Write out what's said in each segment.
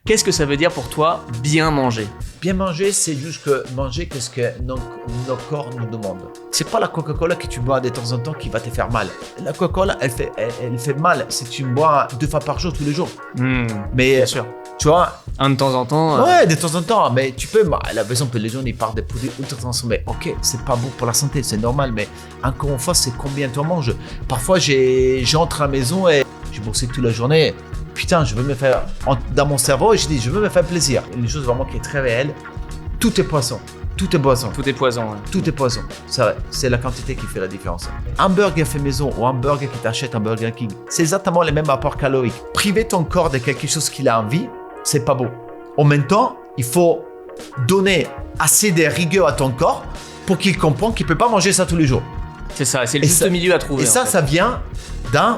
Qu'est-ce que ça veut dire pour toi bien manger? Bien manger, c'est juste que manger qu'est-ce que nos corps nous demandent. C'est pas la Coca-Cola que tu bois de temps en temps qui va te faire mal. La Coca-Cola, elle fait mal si tu bois 2 fois par jour, tous les jours. Mais bien sûr. Tu vois, un de temps en temps. Ouais, de temps en temps. Mais tu peux, par exemple, les gens ils parlent des produits ultra transformés. Ok, c'est pas bon pour la santé, c'est normal. Mais encore une fois, c'est combien tu en manges. Parfois, j'entre à la maison et j'ai bossé toute la journée. Putain, je veux me faire, dans mon cerveau, je dis, je veux me faire plaisir. Une chose vraiment qui est très réelle, tout est poisson, tout est boisson. Tout est poison. Ouais. Tout est poison. C'est la quantité qui fait la différence. Un burger fait maison ou un burger qui t'achète un Burger King, c'est exactement les mêmes apports caloriques. Priver ton corps de quelque chose qu'il a envie, c'est pas beau. En même temps, il faut donner assez de rigueur à ton corps pour qu'il comprenne qu'il peut pas manger ça tous les jours. C'est ça, c'est le juste milieu à trouver. Et ça, ça vient d'un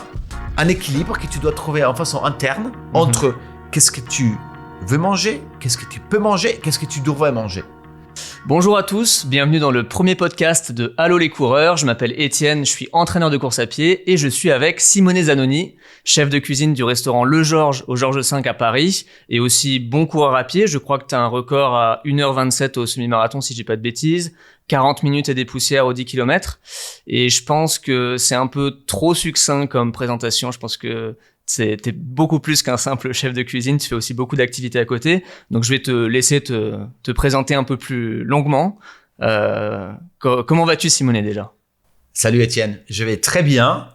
équilibre que tu dois trouver en façon interne entre qu'est-ce que tu veux manger, qu'est-ce que tu peux manger, qu'est-ce que tu devrais manger. Bonjour à tous, bienvenue dans le premier podcast de Allô les coureurs. Je m'appelle Étienne, je suis entraîneur de course à pied et je suis avec Simone Zanoni, chef de cuisine du restaurant Le Georges au Georges V à Paris et aussi bon coureur à pied. Je crois que tu as un record à 1h27 au semi-marathon si je dis pas de bêtises, 40 minutes et des poussières aux 10 km. Et je pense que c'est un peu trop succinct comme présentation. Je pense que t'es beaucoup plus qu'un simple chef de cuisine, tu fais aussi beaucoup d'activités à côté. Donc je vais te laisser te présenter un peu plus longuement. Comment vas-tu, Simone, déjà? Salut Étienne, je vais très bien.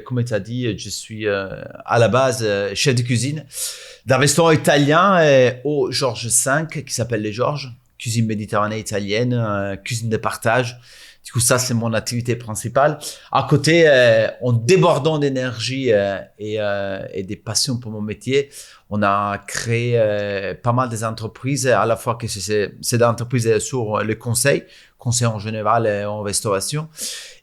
Comme tu as dit, je suis à la base chef de cuisine d'un restaurant italien au Georges V qui s'appelle Les Georges, cuisine méditerranéenne italienne, cuisine de partage. Du coup, ça, c'est mon activité principale. À côté, en débordant d'énergie et des passions pour mon métier, on a créé pas mal des entreprises, à la fois que c'est des entreprises sur le conseil en général en restauration,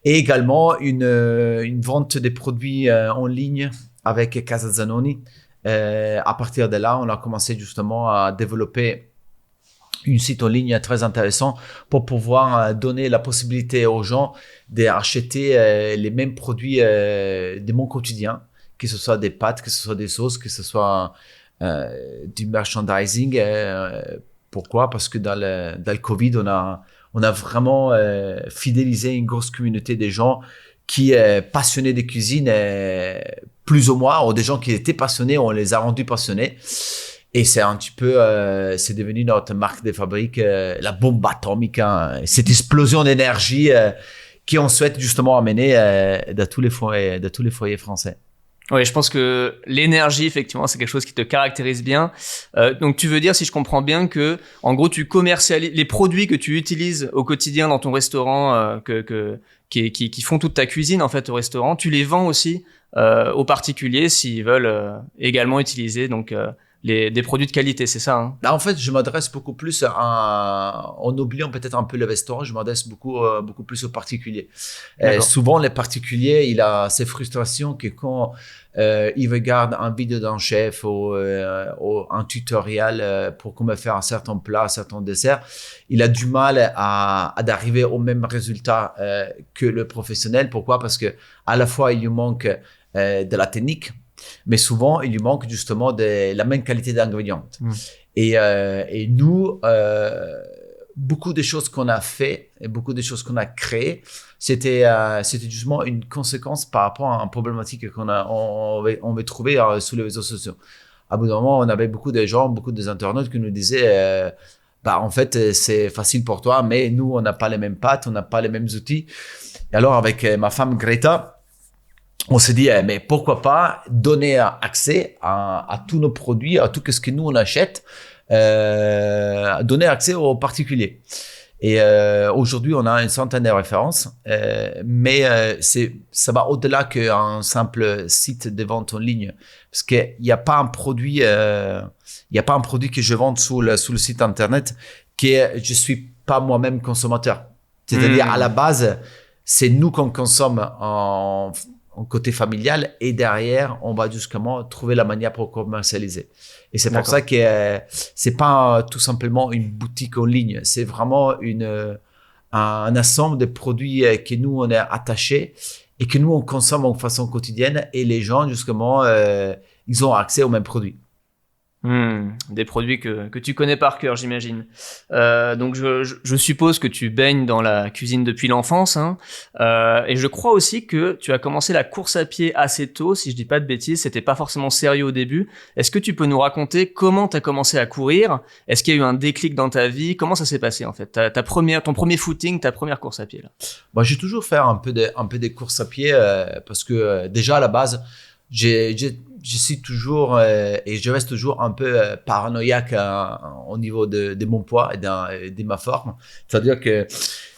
et également une vente des produits en ligne avec Casa Zanoni. À partir de là, on a commencé justement à développer une site en ligne très intéressant pour pouvoir donner la possibilité aux gens d'acheter les mêmes produits de mon quotidien, que ce soit des pâtes, que ce soit des sauces, que ce soit du merchandising. Pourquoi? Parce que dans le Covid, on a vraiment fidélisé une grosse communauté des gens qui passionnés de cuisine, plus ou moins, ou des gens qui étaient passionnés, on les a rendus passionnés. Et c'est un petit peu, c'est devenu notre marque de fabrique, la bombe atomique, hein, cette explosion d'énergie qu'on souhaite justement amener de tous les foyers français. Oui, je pense que l'énergie, effectivement, c'est quelque chose qui te caractérise bien. Donc, tu veux dire, si je comprends bien, que en gros, tu commercialises les produits que tu utilises au quotidien dans ton restaurant, qui font toute ta cuisine en fait au restaurant, tu les vends aussi aux particuliers s'ils veulent également utiliser donc des produits de qualité, c'est ça, hein? Là, en fait, je m'adresse beaucoup plus en oubliant peut-être un peu le restaurant, je m'adresse beaucoup plus aux particuliers. Souvent, les particuliers, il a ces frustrations que quand il regarde un vidéo d'un chef ou un tutoriel pour comment faire un certain plat, un certain dessert, il a du mal à d'arriver au même résultat que le professionnel. Pourquoi? Parce que à la fois, il lui manque de la technique, mais souvent, il lui manque justement de la même qualité d'ingrédients. Et nous, beaucoup des choses qu'on a fait et beaucoup des choses qu'on a créées, c'était justement une conséquence par rapport à une problématique on veut trouver sur les réseaux sociaux. À bout d'un moment, on avait beaucoup de gens, beaucoup des internautes qui nous disaient en fait, c'est facile pour toi, mais nous, on n'a pas les mêmes pâtes, on n'a pas les mêmes outils. Et alors, avec ma femme Greta, on s'est dit, mais pourquoi pas donner accès à tous nos produits, à tout ce que nous on achète, donner accès aux particuliers. Et aujourd'hui, on a une centaine de références, mais ça va au-delà qu'un simple site de vente en ligne, parce qu'il n'y a pas un produit, que je vende sous le site internet je suis pas moi-même consommateur. C'est-à-dire à la base, c'est nous qu'on consomme en côté familial et derrière, on va justement trouver la manière pour commercialiser. Et c'est pour ça que c'est pas tout simplement une boutique en ligne, c'est vraiment un ensemble de produits que nous, on est attachés et que nous, on consomme en façon quotidienne et les gens, justement, ils ont accès aux mêmes produits. Des produits que tu connais par cœur, j'imagine. Donc je suppose que tu baignes dans la cuisine depuis l'enfance, hein. Et je crois aussi que tu as commencé la course à pied assez tôt, si je dis pas de bêtises. C'était pas forcément sérieux au début. Est-ce que tu peux nous raconter comment tu as commencé à courir? Est-ce qu'il y a eu un déclic dans ta vie? Comment ça s'est passé en fait? Ton premier footing, ta première course à pied là. Moi, j'ai toujours fait un peu des courses à pied parce que déjà à la base, je suis toujours et je reste toujours un peu paranoïaque au niveau de mon poids et de ma forme. C'est-à-dire que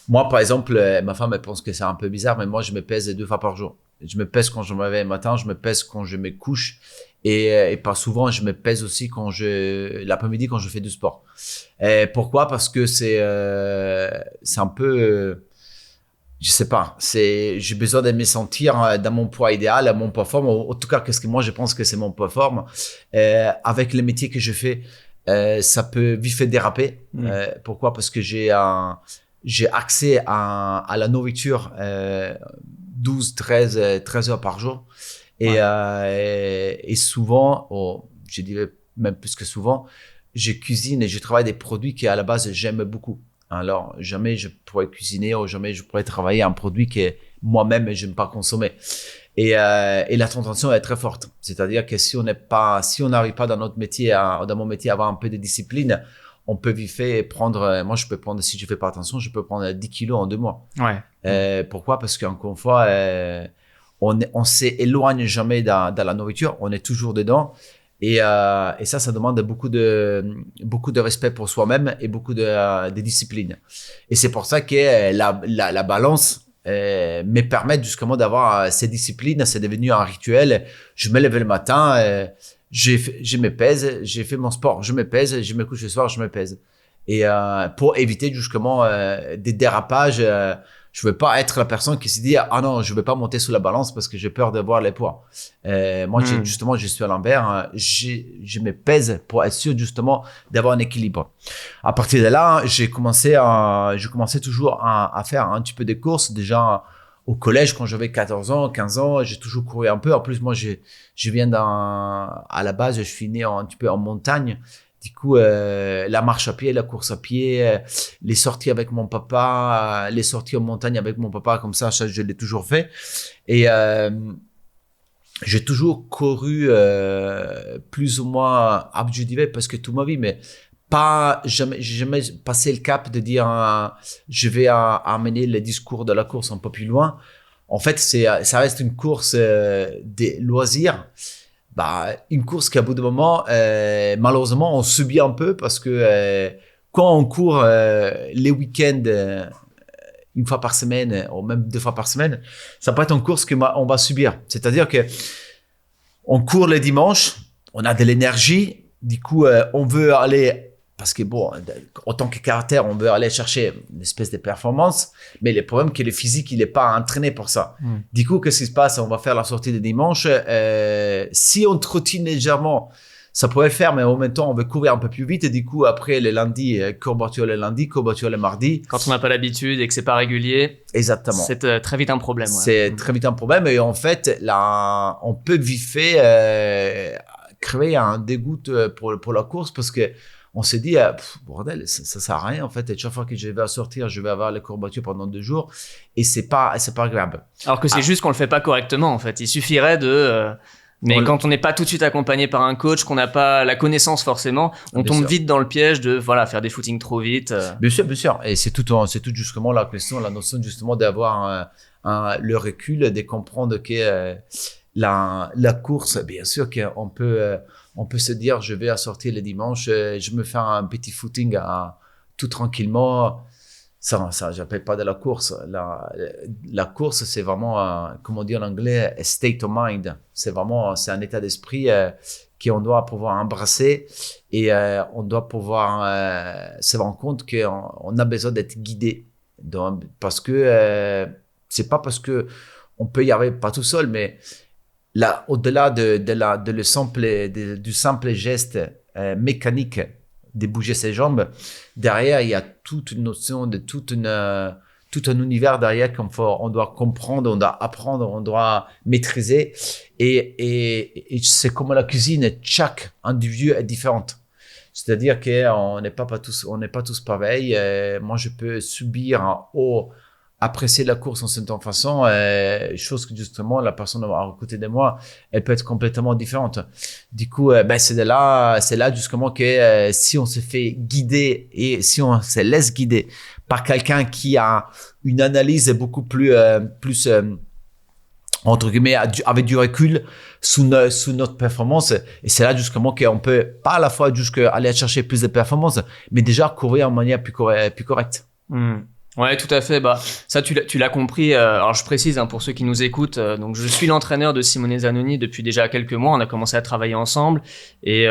moi, par exemple, ma femme elle pense que c'est un peu bizarre, mais moi, je me pèse 2 fois par jour. Je me pèse quand je me réveille le matin, je me pèse quand je me couche et pas souvent, je me pèse aussi l'après-midi quand je fais du sport. Pourquoi? Parce que c'est un peu je sais pas, j'ai besoin de me sentir dans mon poids idéal, mon poids forme, en tout cas, qu'est-ce que moi je pense que c'est mon poids forme. Avec les métiers que je fais, ça peut vite fait déraper. Pourquoi? Parce que j'ai accès à la nourriture 12, 13 heures par jour. Et souvent, je dirais même plus que souvent, je cuisine et je travaille des produits qui à la base j'aime beaucoup. Alors, jamais je pourrais cuisiner ou jamais je pourrais travailler un produit que moi-même je n'aime pas consommer. Et la tentation est très forte. C'est-à-dire que si on n'arrive pas dans notre métier, dans mon métier, à avoir un peu de discipline, on peut vite fait prendre, moi je peux prendre, si je fais pas attention, je peux prendre 10 kilos en 2 mois. Pourquoi? Parce qu'encore une fois, on s'éloigne jamais dans la nourriture, on est toujours dedans. Et ça demande beaucoup de respect pour soi-même et beaucoup de discipline. Et c'est pour ça que la balance me permet justement d'avoir ces disciplines. C'est devenu un rituel. Je me lève le matin, je me pèse, j'ai fait mon sport, je me pèse, je me couche le soir, je me pèse. Et pour éviter justement des dérapages, je veux pas être la personne qui se dit ah non, je vais pas monter sous la balance parce que j'ai peur de voir les poids. Moi, justement, je suis à l'envers. Je me pèse pour être sûr justement d'avoir un équilibre. À partir de là, j'ai commencé toujours à faire un petit peu de courses. Déjà au collège, quand j'avais 14 ans, 15 ans, j'ai toujours couru un peu. En plus, moi, je viens à la base, je suis né un petit peu en montagne. Du coup, la marche à pied, la course à pied, les sorties avec mon papa, les sorties en montagne avec mon papa, comme ça je l'ai toujours fait. Et j'ai toujours couru plus ou moins, je dirais presque toute ma vie, mais j'ai jamais passé le cap de dire je vais amener le discours de la course un peu plus loin. En fait, ça reste une course des loisirs. Une course qu'à bout de moment, malheureusement, on subit un peu parce que quand on court les week-ends une fois par semaine ou même 2 fois par semaine, ça peut être une course qu'on va subir. C'est-à-dire que on court le dimanche, on a de l'énergie, du coup, on veut aller parce que bon, en tant que caractère, on veut aller chercher une espèce de performance, mais le problème c'est que le physique, il est pas entraîné pour ça. Du coup, qu'est-ce qui se passe? On va faire la sortie de dimanche. Si on trottine légèrement, ça pourrait le faire, mais en même temps, on veut courir un peu plus vite. Et du coup, après, le lundi, courbature le lundi, courbature le mardi. Quand on n'a pas l'habitude et que c'est pas régulier. Exactement. C'est très vite un problème. C'est très vite un problème. Et en fait, là, on peut vite fait créer un dégoût pour la course parce que on s'est dit, bordel, ça sert à rien, en fait. Et chaque fois que je vais sortir, je vais avoir les courbatures pendant 2 jours. Et c'est pas agréable. Alors que c'est juste qu'on le fait pas correctement, en fait. Il suffirait mais quand on n'est pas tout de suite accompagné par un coach, qu'on n'a pas la connaissance forcément, on tombe vite dans le piège de, faire des footings trop vite. Bien sûr. Et c'est tout justement la question, la notion justement d'avoir le recul, de comprendre que la course, bien sûr qu'on peut, on peut se dire, je vais sortir le dimanche, je me fais un petit footing tout tranquillement. Ça, j'appelle pas de la course. La course, c'est vraiment, comme on dit en anglais, a state of mind. C'est un état d'esprit qu'on doit pouvoir embrasser et on doit pouvoir se rendre compte qu'on a besoin d'être guidé. Donc, parce que c'est pas parce que on peut y arriver pas tout seul, mais là, au-delà du simple geste mécanique de bouger ses jambes, derrière, il y a toute une notion de tout un univers derrière on doit comprendre, on doit apprendre, on doit maîtriser. Et c'est comme la cuisine, chaque individu est différente. C'est-à-dire qu'on n'est pas tous pareils. Moi, je peux subir ou apprécier la course en certaine façon, chose que justement la personne à côté de moi, elle peut être complètement différente. Du coup, c'est là justement que si on se fait guider et si on se laisse guider par quelqu'un qui a une analyse beaucoup plus entre guillemets, avec du recul sous notre performance. Et c'est là justement qu'on peut pas à la fois aller chercher plus de performance, mais déjà courir de manière plus correcte. Ouais, tout à fait. Bah, ça, tu l'as compris. Alors, je précise pour ceux qui nous écoutent. Donc, je suis l'entraîneur de Simone Zanoni depuis déjà quelques mois. On a commencé à travailler ensemble, et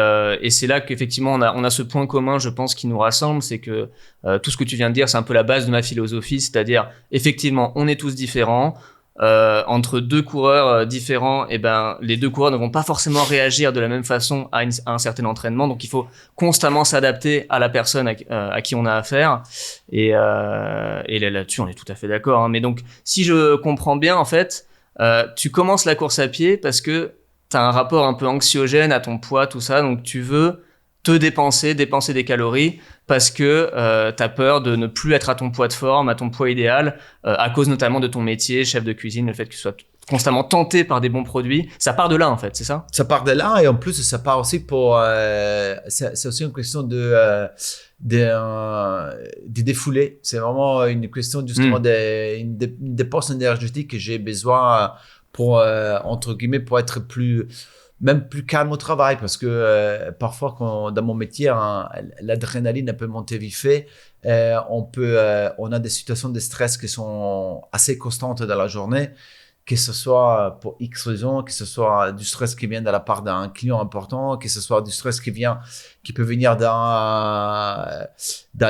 c'est là qu'effectivement on a ce point commun, je pense, qui nous rassemble, c'est que tout ce que tu viens de dire, c'est un peu la base de ma philosophie, c'est-à-dire effectivement, on est tous différents. Entre deux coureurs différents, et les deux coureurs ne vont pas forcément réagir de la même façon à un certain entraînement, donc il faut constamment s'adapter à la personne à qui on a affaire, et là-dessus on est tout à fait d'accord, hein. Mais donc si je comprends bien, en fait, tu commences la course à pied parce que t'as un rapport un peu anxiogène à ton poids, tout ça, donc tu veux te dépenser des calories parce que t'as peur de ne plus être à ton poids de forme, à ton poids idéal, à cause notamment de ton métier, chef de cuisine, le fait que tu sois constamment tenté par des bons produits. Ça part de là, en fait, c'est ça? Ça part de là, et en plus, ça part aussi c'est aussi une question de défouler. C'est vraiment une question justement une dépense énergétique que j'ai besoin pour, entre guillemets, pour être même plus calme au travail, parce que parfois dans mon métier, l'adrénaline peut monter vite fait. On a des situations de stress qui sont assez constantes dans la journée, que ce soit pour X raisons, que ce soit du stress qui vient de la part d'un client important, que ce soit du stress qui peut venir dans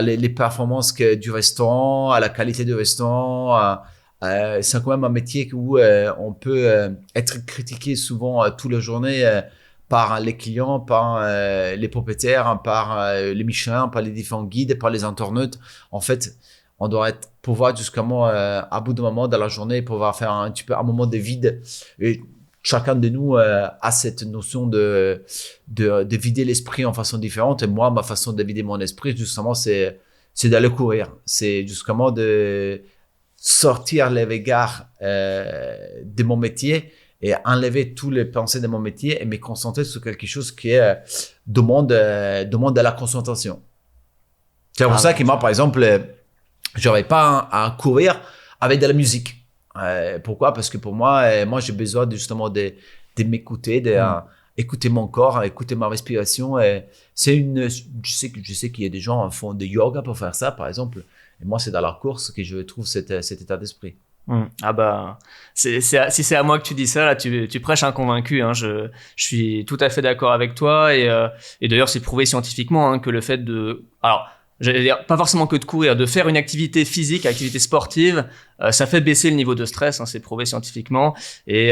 les performances du restaurant, à la qualité du restaurant. C'est quand même un métier où on peut être critiqué souvent toute la journée par les clients, par les propriétaires, par les Michelin, par les différents guides, par les internautes. En fait, on doit pouvoir justement à bout de moment dans la journée pouvoir faire un petit peu un moment de vide. Et chacun de nous a cette notion de vider l'esprit en façon différente. Et moi, ma façon de vider mon esprit, justement, c'est d'aller courir. C'est justement de sortir les regards de mon métier et enlever tous les pensées de mon métier et me concentrer sur quelque chose qui demande de la concentration. C'est pour ça que moi, par exemple, j'aurais pas à courir avec de la musique. Pourquoi? Parce que pour moi, j'ai besoin justement de m'écouter, écouter mon corps, écouter ma respiration. Je sais qu'il y a des gens qui font de yoga pour faire ça, par exemple. Et moi, c'est dans la course que je trouve cet état d'esprit. Ah bah, si c'est à moi que tu dis ça, là, tu prêches un convaincu, hein. Je suis tout à fait d'accord avec toi, et d'ailleurs, c'est prouvé scientifiquement, hein, que le fait alors, j'allais dire, pas forcément que de courir, de faire une activité physique, activité sportive, ça fait baisser le niveau de stress, hein, c'est prouvé scientifiquement. Et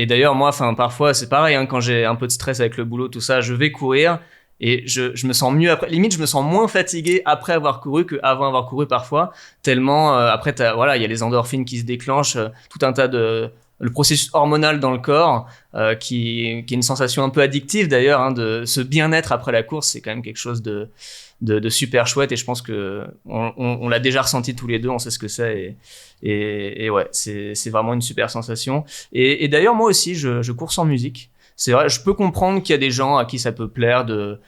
d'ailleurs, moi, parfois, c'est pareil, hein, quand j'ai un peu de stress avec le boulot, tout ça, je vais courir. Et je me sens mieux après. Limite, je me sens moins fatigué après avoir couru qu'avant avoir couru parfois. Tellement, après, il y a les endorphines qui se déclenchent, tout un tas le processus hormonal dans le corps, qui est une sensation un peu addictive d'ailleurs, hein, de ce bien-être après la course. C'est quand même quelque chose de super chouette, et je pense que on l'a déjà ressenti tous les deux, on sait ce que c'est, et ouais, c'est vraiment une super sensation. Et d'ailleurs, moi aussi, je cours sans musique. C'est vrai, je peux comprendre qu'il y a des gens à qui ça peut plaire de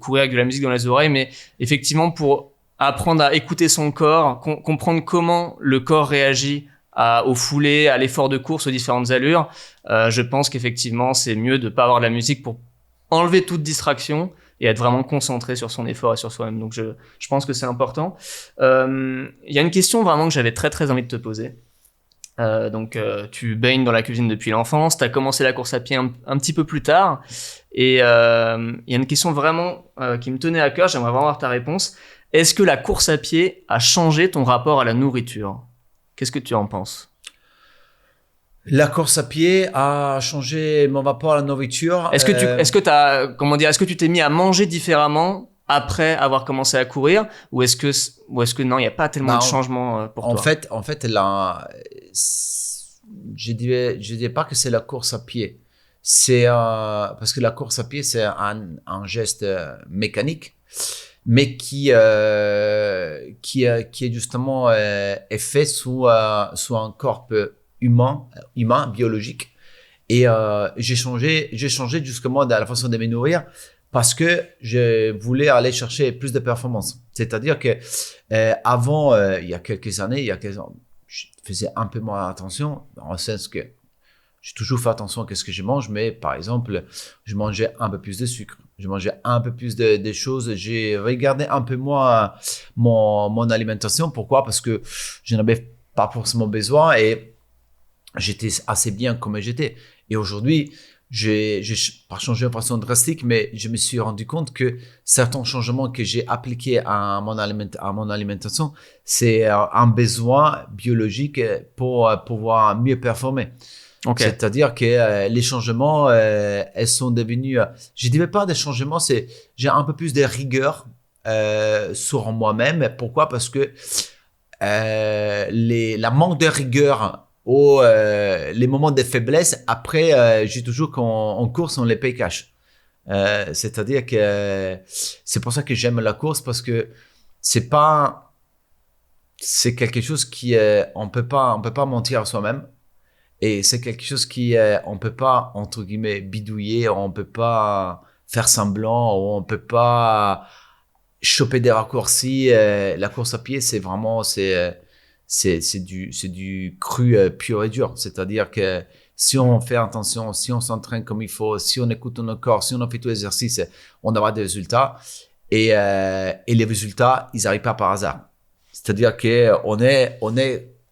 courir avec de la musique dans les oreilles, mais effectivement, pour apprendre à écouter son corps, comprendre comment le corps réagit aux foulées, à l'effort de course, aux différentes allures, je pense qu'effectivement, c'est mieux de pas avoir de la musique pour enlever toute distraction et être vraiment concentré sur son effort et sur soi-même. Donc, je pense que c'est important. Il y a une question vraiment que j'avais très, très envie de te poser. Tu baignes dans la cuisine depuis l'enfance, tu as commencé la course à pied un petit peu plus tard, et il y a une question vraiment qui me tenait à cœur, j'aimerais vraiment avoir ta réponse. Est-ce que la course à pied a changé ton rapport à la nourriture? Qu'est-ce que tu en penses? La course à pied a changé mon rapport à la nourriture. Est-ce que tu t'es mis à manger différemment après avoir commencé à courir, ou est-ce que non, il n'y a pas tellement de changement pour toi? En fait, là, je dirais pas que c'est la course à pied. c'est parce que la course à pied, c'est un geste mécanique, mais qui est justement est fait sous un corps humain, biologique. Et j'ai changé justement dans la façon de me nourrir parce que je voulais aller chercher plus de performance. C'est-à-dire que avant, il y a quelques années, je faisais un peu moins attention, dans le sens que j'ai toujours fait attention à ce que je mange, mais par exemple, je mangeais un peu plus de sucre, je mangeais un peu plus de choses, j'ai regardé un peu moins mon alimentation. Pourquoi? Parce que je n'avais pas forcément besoin et j'étais assez bien comme j'étais. Et aujourd'hui, j'ai pas changé de façon drastique, mais je me suis rendu compte que certains changements que j'ai appliqués à mon alimentation, c'est un besoin biologique pour pouvoir mieux performer. Ok. C'est-à-dire que les changements, elles sont devenues, je dirais pas des changements, c'est j'ai un peu plus de rigueur sur moi-même. Pourquoi? Parce que la manque de rigueur ou les moments de faiblesse, après, j'ai toujours qu'en course, on les paye cash. C'est-à-dire que c'est pour ça que j'aime la course, parce que c'est quelque chose qui on peut pas mentir à soi-même. Et c'est quelque chose qui on peut pas, entre guillemets, bidouiller, on peut pas faire semblant, on peut pas choper des raccourcis. La course à pied, c'est vraiment, c'est du cru pur et dur. C'est-à-dire que si on fait attention, si on s'entraîne comme il faut, si on écoute notre corps, si on fait tout l'exercice, on aura des résultats. Et les résultats, ils n'arrivent pas par hasard. C'est-à-dire que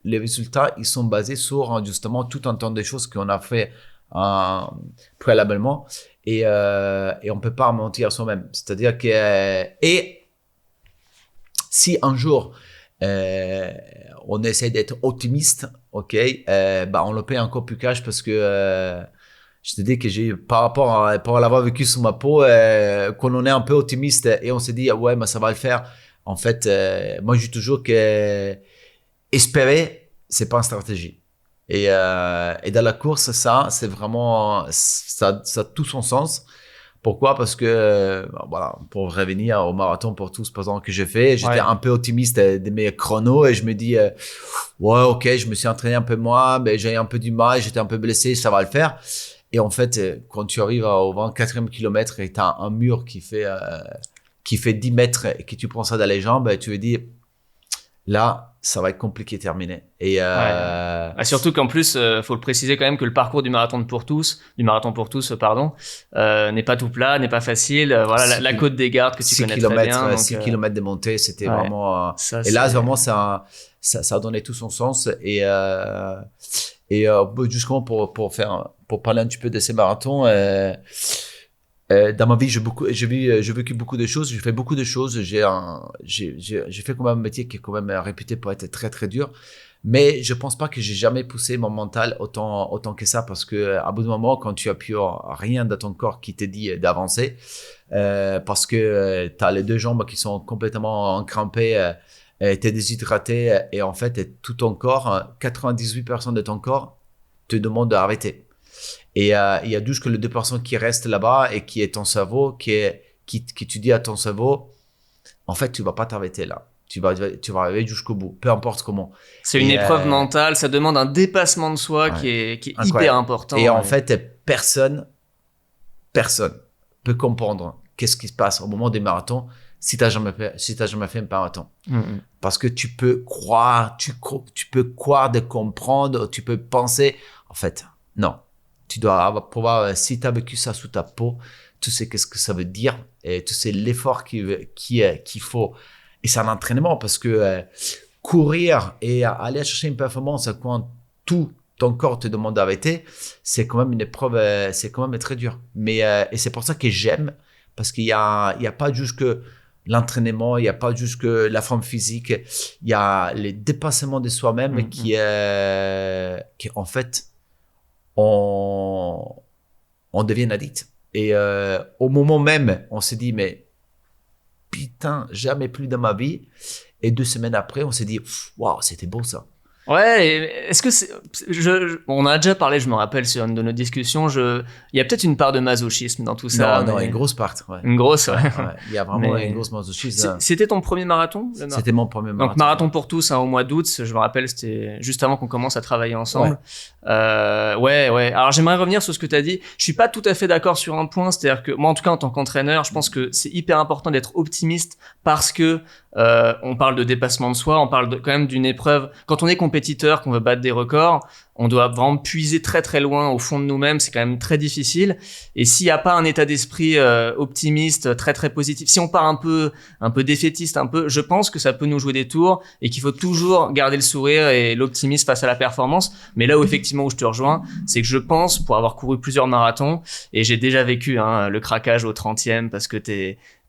les résultats, ils sont basés sur justement tout un tas de choses qu'on a fait préalablement, et on peut pas mentir à soi-même. C'est-à-dire que et si un jour on essaie d'être optimiste, ok, on le paye encore plus cash, parce que je te dis que j'ai par rapport à l'avoir vécu sous ma peau, quand on est un peu optimiste et on se dit ouais, mais ça va le faire. En fait, moi je dis toujours que espérer, c'est pas une stratégie. Et dans la course, ça, c'est vraiment, ça a tout son sens. Pourquoi? Parce que, voilà, pour revenir au marathon pour tous, par exemple, que j'ai fait, j'étais un peu optimiste de mes chronos, et je me dis, ouais, ok, je me suis entraîné un peu moins, mais j'ai un peu du mal, j'étais un peu blessé, ça va le faire. Et en fait, quand tu arrives au 24e kilomètre et t'as un mur qui fait 10 mètres et que tu prends ça dans les jambes, tu te dis, là, ça va être compliqué de terminer. Et surtout qu'en plus, faut le préciser quand même que le parcours du marathon pour tous, pardon, n'est pas tout plat, n'est pas facile. Voilà, la côte des Gardes que tu connais très bien. Donc, 6 kilomètres de montée, c'était vraiment. Ça, et là, vraiment, ça a donné tout son sens. Et justement pour parler un petit peu de ces marathons. Dans ma vie, j'ai vécu beaucoup de choses, j'ai fait beaucoup de choses, j'ai fait quand même un métier qui est quand même réputé pour être très très dur, mais je pense pas que j'ai jamais poussé mon mental autant que ça, parce que à bout d'un moment, quand tu as plus rien dans ton corps qui te dit d'avancer, parce que t'as les deux jambes qui sont complètement encrampées, t'es déshydraté, et en fait tout ton corps, 98% de ton corps te demande d'arrêter. Et il y a juste que les 2% qui restent là-bas, et qui est ton cerveau, qui tu dis à ton cerveau, en fait, tu vas pas t'arrêter là. Tu vas arriver jusqu'au bout, peu importe comment. C'est une épreuve mentale, ça demande un dépassement de soi qui est hyper important. Et en fait, personne peut comprendre qu'est-ce qui se passe au moment des marathons si t'as jamais fait un marathon. Parce que tu peux croire de comprendre, tu peux penser, en fait, non. Tu dois pouvoir, si tu as vécu ça sous ta peau, tu sais qu'est-ce que ça veut dire, et tu sais l'effort qu'il faut. Et c'est un entraînement, parce que courir et aller chercher une performance quand tout ton corps te demande d'arrêter, c'est quand même une épreuve, c'est quand même très dur. Mais et c'est pour ça que j'aime, parce qu'il y a pas juste que l'entraînement, il y a pas juste que la forme physique, il y a les dépassements de soi-même qui en fait on devient addict. Et au moment même, on se dit, mais putain, jamais plus dans ma vie. Et 2 semaines après, on s'est dit, waouh, c'était beau ça. Ouais, est-ce que on en a déjà parlé, je me rappelle, sur une de nos discussions, il y a peut-être une part de masochisme dans tout ça. Non, une grosse part, ouais. Une grosse, ouais. Il y a vraiment une grosse masochisme. C'était ton premier marathon? C'était mon premier marathon. Donc, marathon pour tous, hein, au mois d'août, je me rappelle, c'était juste avant qu'on commence à travailler ensemble. Ouais. Alors, j'aimerais revenir sur ce que tu as dit. Je suis pas tout à fait d'accord sur un point, c'est-à-dire que moi, en tout cas, en tant qu'entraîneur, je pense que c'est hyper important d'être optimiste parce que on parle de dépassement de soi, on parle quand même d'une épreuve. Quand on est compétiteur, qu'on veut battre des records, on doit vraiment puiser très très loin au fond de nous-mêmes. C'est quand même très difficile. Et s'il n'y a pas un état d'esprit optimiste, très très positif, si on part un peu défaitiste, je pense que ça peut nous jouer des tours et qu'il faut toujours garder le sourire et l'optimisme face à la performance. Mais là où effectivement où je te rejoins, c'est que je pense, pour avoir couru plusieurs marathons, et j'ai déjà vécu le craquage au 30e parce que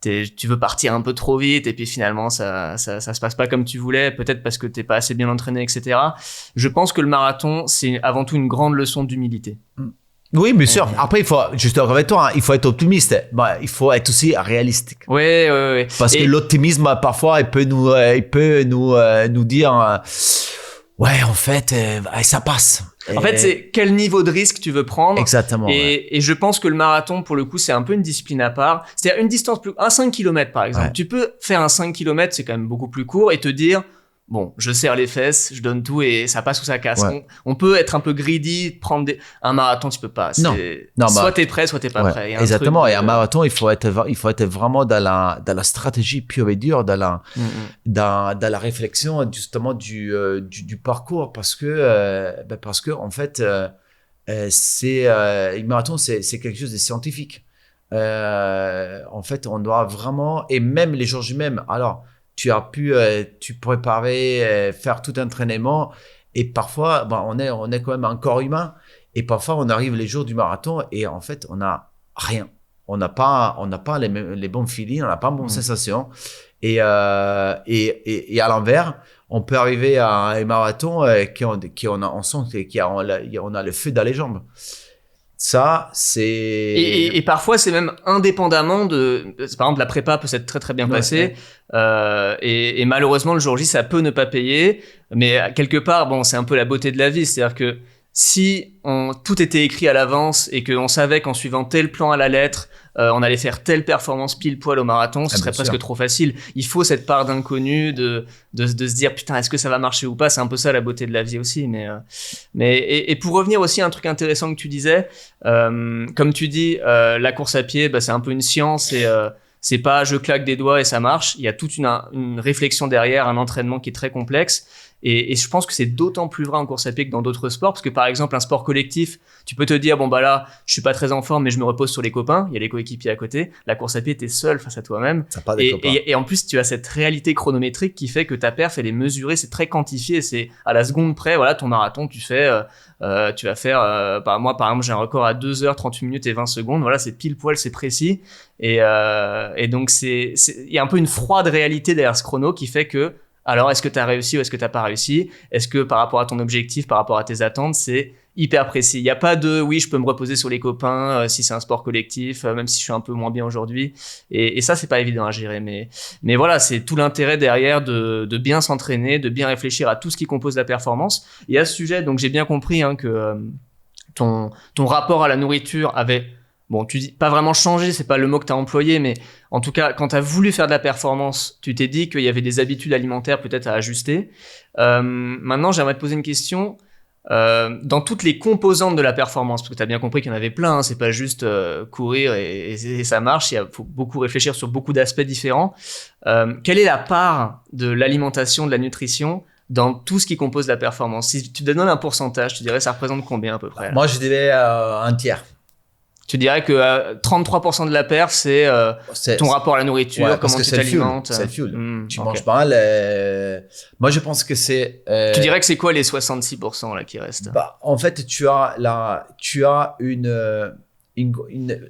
tu veux partir un peu trop vite et puis finalement ça se passe pas comme tu voulais, peut-être parce que t'es pas assez bien entraîné, etc. Je pense que le marathon, c'est avant tout une grande leçon d'humilité. Oui, bien sûr. Après, il faut être optimiste. Il faut être aussi réaliste. Ouais. Parce que l'optimisme, parfois, il peut nous dire, ouais, en fait, ça passe. En fait, c'est quel niveau de risque tu veux prendre. Exactement. Et je pense que le marathon, pour le coup, c'est un peu une discipline à part. C'est-à-dire une distance un 5 km, par exemple. Ouais. Tu peux faire un 5 km, c'est quand même beaucoup plus court, et te dire, bon, je serre les fesses, je donne tout et ça passe ou ça casse. Ouais. On peut être un peu greedy, prendre un marathon, tu peux pas. Non, soit t'es prêt, soit t'es pas prêt. Exactement. Et un marathon, il faut être vraiment dans la stratégie pure et dure, dans la réflexion, justement, du parcours, parce que, en fait, un marathon, c'est quelque chose de scientifique. En fait, on doit vraiment, et même les jours même, alors, tu as pu tu préparer, faire tout entraînement, et parfois on est quand même un corps humain, et parfois on arrive les jours du marathon et en fait on n'a rien, on n'a pas les bons feelings, on n'a pas de bonnes sensations, et à l'envers on peut arriver à un marathon on sent qu'on a le feu dans les jambes. Ça, c'est... Et parfois, c'est même indépendamment de... Par exemple, la prépa peut s'être très très bien passée. Ouais. Et malheureusement, le jour J, ça peut ne pas payer. Mais quelque part, bon, c'est un peu la beauté de la vie. C'est-à-dire que si tout était écrit à l'avance et qu'on savait qu'en suivant tel plan à la lettre, on allait faire telle performance pile poil au marathon, ce serait presque trop facile. Il faut cette part d'inconnu, de se dire putain, est-ce que ça va marcher ou pas. C'est un peu ça la beauté de la vie aussi. Et pour revenir aussi à un truc intéressant que tu disais, comme tu dis, la course à pied, c'est un peu une science et c'est pas je claque des doigts et ça marche. Il y a toute une réflexion derrière, un entraînement qui est très complexe. Et je pense que c'est d'autant plus vrai en course à pied que dans d'autres sports, parce que par exemple un sport collectif, tu peux te dire bon là je suis pas très en forme mais je me repose sur les copains, il y a les coéquipiers à côté. La course à pied, t'es seul face à toi-même, et en plus tu as cette réalité chronométrique qui fait que ta perf elle est mesurée, c'est très quantifié, c'est à la seconde près. Voilà, ton marathon tu vas faire moi par exemple j'ai un record à 2h 38 minutes et 20 secondes, voilà, c'est pile poil, c'est précis, et donc il y a un peu une froide réalité derrière ce chrono qui fait que alors, est-ce que tu as réussi ou est-ce que tu n'as pas réussi? Est-ce que par rapport à ton objectif, par rapport à tes attentes, c'est hyper précis? Il n'y a pas de « oui, je peux me reposer sur les copains si c'est un sport collectif, même si je suis un peu moins bien aujourd'hui ». Et ça, c'est pas évident à gérer. Mais voilà, c'est tout l'intérêt derrière de bien s'entraîner, de bien réfléchir à tout ce qui compose la performance. Et à ce sujet, donc j'ai bien compris que ton rapport à la nourriture avait... Bon, tu dis pas vraiment changé, c'est pas le mot que tu as employé, mais en tout cas, quand tu as voulu faire de la performance, tu t'es dit qu'il y avait des habitudes alimentaires peut-être à ajuster. Maintenant, j'aimerais te poser une question. Dans toutes les composantes de la performance, parce que tu as bien compris qu'il y en avait plein, c'est pas juste courir et ça marche, il faut beaucoup réfléchir sur beaucoup d'aspects différents. Quelle est la part de l'alimentation, de la nutrition dans tout ce qui compose la performance? Si tu te donnes un pourcentage, tu dirais ça représente combien à peu près? Moi, je dirais un tiers. Tu dirais que 33% de la perf, c'est ton rapport à la nourriture, comment tu t'alimentes. C'est le fuel. Tu manges pas mal. Moi, je pense que c'est... Tu dirais que c'est quoi les 66% là qui restent? En fait, tu as une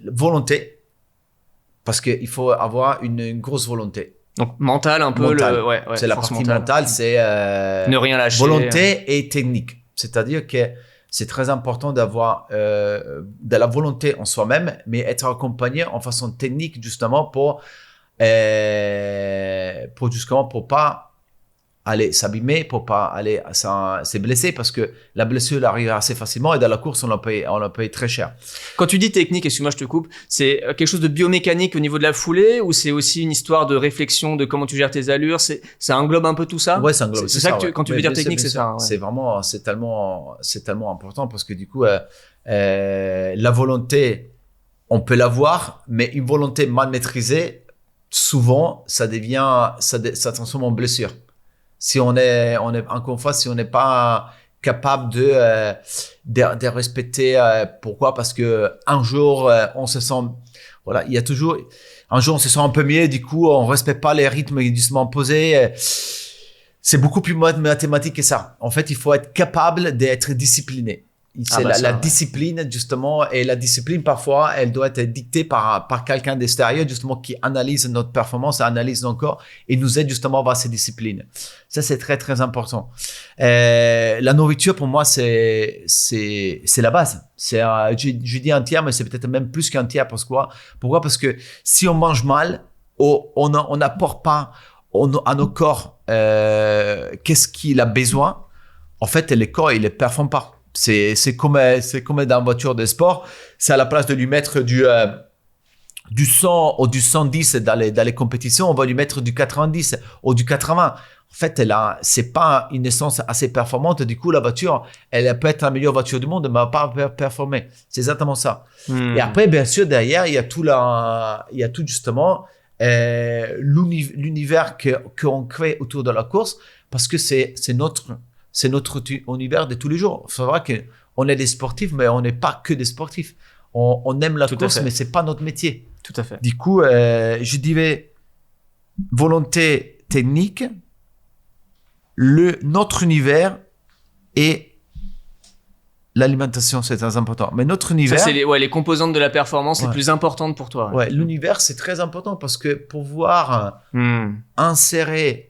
volonté, parce qu'il faut avoir une grosse volonté. Donc, mental un peu. C'est la partie mentale, c'est... ne rien lâcher. Volonté et technique. C'est-à-dire que c'est très important d'avoir de la volonté en soi-même, mais être accompagné en façon technique justement pour pas aller s'abîmer, pour pas aller se blesser, parce que la blessure arrive assez facilement et dans la course, on la paye très cher. Quand tu dis technique, excuse-moi, je te coupe, c'est quelque chose de biomécanique au niveau de la foulée ou c'est aussi une histoire de réflexion de comment tu gères tes allures? Ça englobe un peu tout ça? Ouais, ça englobe. C'est ça que ouais. quand tu veux dire technique, c'est ça. Ouais. C'est tellement important parce que du coup, la volonté, on peut l'avoir, mais une volonté mal maîtrisée, souvent, ça transforme en blessure. Si on est encore une fois, si on n'est pas capable de respecter, pourquoi? Parce que un jour, on se sent, voilà, il y a toujours, un jour, on se sent un peu mieux, du coup, on respecte pas les rythmes doucement posés. C'est beaucoup plus mathématique que ça. En fait, il faut être capable d'être discipliné. C'est la discipline, justement, et la discipline, parfois, elle doit être dictée par quelqu'un d'extérieur, justement, qui analyse notre performance, analyse notre corps et nous aide justement à avoir ces disciplines. Ça, c'est très, très important. La nourriture, pour moi, c'est la base. Je dis un tiers, mais c'est peut-être même plus qu'un tiers. Pourquoi? Parce que si on mange mal, on n'apporte pas à nos corps qu'est-ce qu'il a besoin. En fait, le corps, il ne performe pas. C'est comme dans une voiture de sport. C'est à la place de lui mettre du 100 ou du 110 dans les compétitions, on va lui mettre du 90 ou du 80. En fait, c'est pas une essence assez performante. Du coup, la voiture, elle peut être la meilleure voiture du monde, mais elle va pas performer. C'est exactement ça. Et après, bien sûr, derrière, il y a tout justement l'univers qu'on crée autour de la course, parce que c'est notre univers de tous les jours. Il faut savoir qu'on est des sportifs, mais on n'est pas que des sportifs. On aime la course, mais c'est pas notre métier. Tout à fait. Du coup, je dirais volonté technique, notre univers et l'alimentation, c'est très important. Mais notre univers... Ça, c'est les composantes de la performance les plus importantes pour toi. Ouais, l'univers, c'est très important parce que pouvoir insérer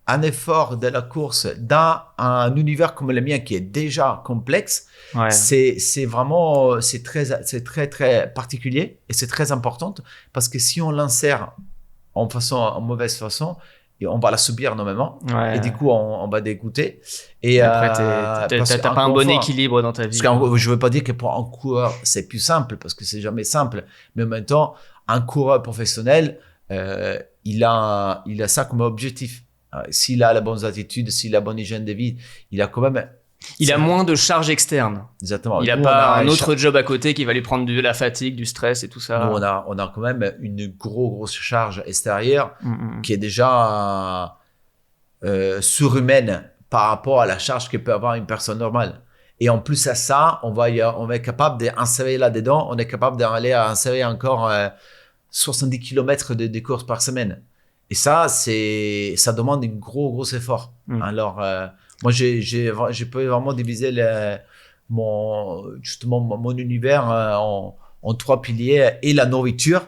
un effort de la course dans un univers comme le mien qui est déjà complexe, c'est vraiment, c'est très, très particulier et c'est très important parce que si on l'insère en mauvaise façon, on va la subir normalement et du coup, on va dégoûter. Et après, t'as pas un bon équilibre dans ta vie. Parce que je veux pas dire que pour un coureur, c'est plus simple parce que c'est jamais simple. Mais en même temps, un coureur professionnel, il a ça comme objectif. S'il a la bonne attitude, s'il a la bonne hygiène de vie, il a quand même... Il a moins de charges externes. Exactement. Il n'a pas un autre job à côté qui va lui prendre de la fatigue, du stress et tout ça. Nous, on a quand même une grosse charge extérieure qui est déjà surhumaine par rapport à la charge que peut avoir une personne normale. Et en plus à ça, on va être capable d'insérer là-dedans, on est capable d'aller insérer encore 70 km de courses par semaine. Et ça demande un gros effort. Alors, moi, je peux vraiment diviser mon univers en 3 piliers et la nourriture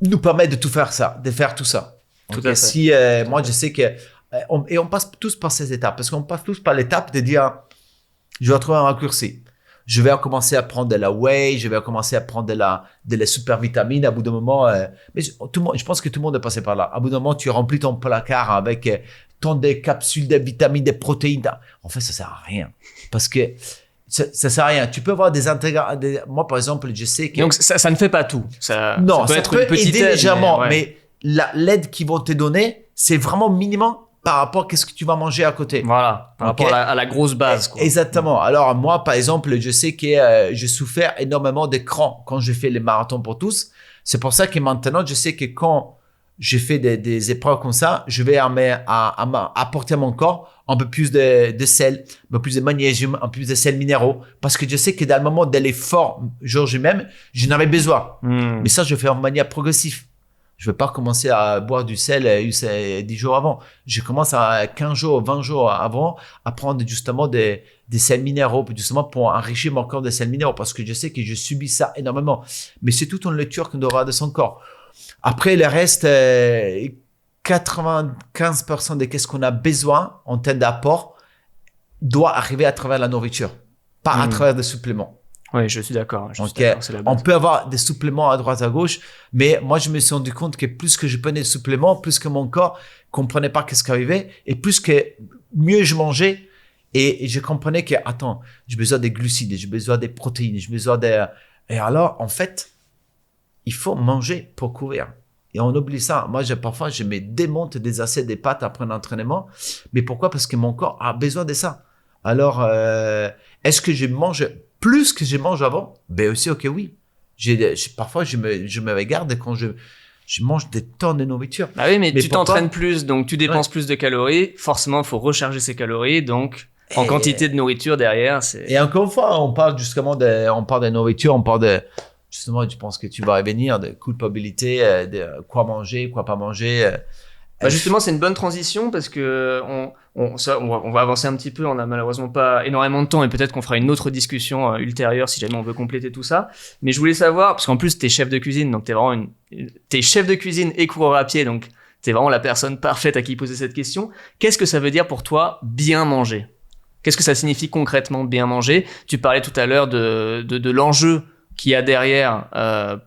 nous permet de faire tout ça. Tout à fait. Si, moi, je sais que, on passe tous par ces étapes, parce qu'on passe tous par l'étape de dire, je vais trouver un raccourci. Je vais commencer à prendre de la whey, je vais commencer à prendre de la super vitamine. À bout d'un moment, mais je pense que tout le monde est passé par là. À bout d'un moment, tu remplis ton placard avec tant de capsules de vitamines, de protéines. En fait, ça sert à rien. Parce que ça sert à rien. Tu peux avoir des intégrateurs. Moi, par exemple, je sais que... Donc, ça ne fait pas tout. Ça peut être peut une petite aider aide, légèrement. Mais l'aide qu'ils vont te donner, c'est vraiment minimum par rapport à ce que tu vas manger à côté. Voilà, par rapport à la grosse base. Quoi. Exactement. Alors moi, par exemple, je sais que j'ai souffert énormément d'écran quand j'ai fait les marathons pour tous. C'est pour ça que maintenant, je sais que quand je fais des épreuves comme ça, je vais apporter à mon corps un peu plus de sel, un peu plus de magnésium, un peu plus de sels minéraux. Parce que je sais que dans le moment de l'effort, jour J-même, je n'avais besoin. Mais ça, je fais en manière progressive. Je ne vais pas commencer à boire du sel 10 jours avant. Je commence à 15 jours, 20 jours avant à prendre justement des sels minéraux, justement pour enrichir mon corps de sels minéraux, parce que je sais que je subis ça énormément. Mais c'est toute une lecture qu'on aura de son corps. Après, le reste, 95% de ce qu'on a besoin en termes d'apport doit arriver à travers la nourriture, pas à travers des suppléments. Oui, je suis d'accord. Je suis Donc, d'accord, c'est la on base. peut avoir des suppléments à droite à gauche, mais moi, je me suis rendu compte que plus que je prenais de suppléments, plus que mon corps comprenait pas qu'est-ce qui arrivait, et plus que mieux je mangeais, et je comprenais que, attends, j'ai besoin des glucides, j'ai besoin des protéines, j'ai besoin des... Et alors, en fait, il faut manger pour courir. Et on oublie ça. Moi, parfois, je me démonte des assiettes, des pâtes après un entraînement. Mais pourquoi? Parce que mon corps a besoin de ça. Alors, est-ce que je mange plus que je mange avant? Ben aussi, ok, oui. Parfois, je me regarde quand je mange des tonnes de nourriture. Ah oui, mais tu pourquoi? t'entraînes plus, donc tu dépenses plus de calories. Forcément, il faut recharger ces calories. Donc, en quantité de nourriture derrière, c'est... Et encore une fois, on parle justement on parle de nourriture, on parle de... Justement, je pense que tu vas revenir de culpabilité, de quoi manger, quoi pas manger. Bah justement, c'est une bonne transition parce que on va avancer un petit peu. On n'a malheureusement pas énormément de temps et peut-être qu'on fera une autre discussion ultérieure si jamais on veut compléter tout ça. Mais je voulais savoir, parce qu'en plus, t'es chef de cuisine, donc t'es chef de cuisine et coureur à pied, donc t'es vraiment la personne parfaite à qui poser cette question. Qu'est-ce que ça veut dire pour toi bien manger? Qu'est-ce que ça signifie concrètement bien manger? Tu parlais tout à l'heure de l'enjeu qu'il y a derrière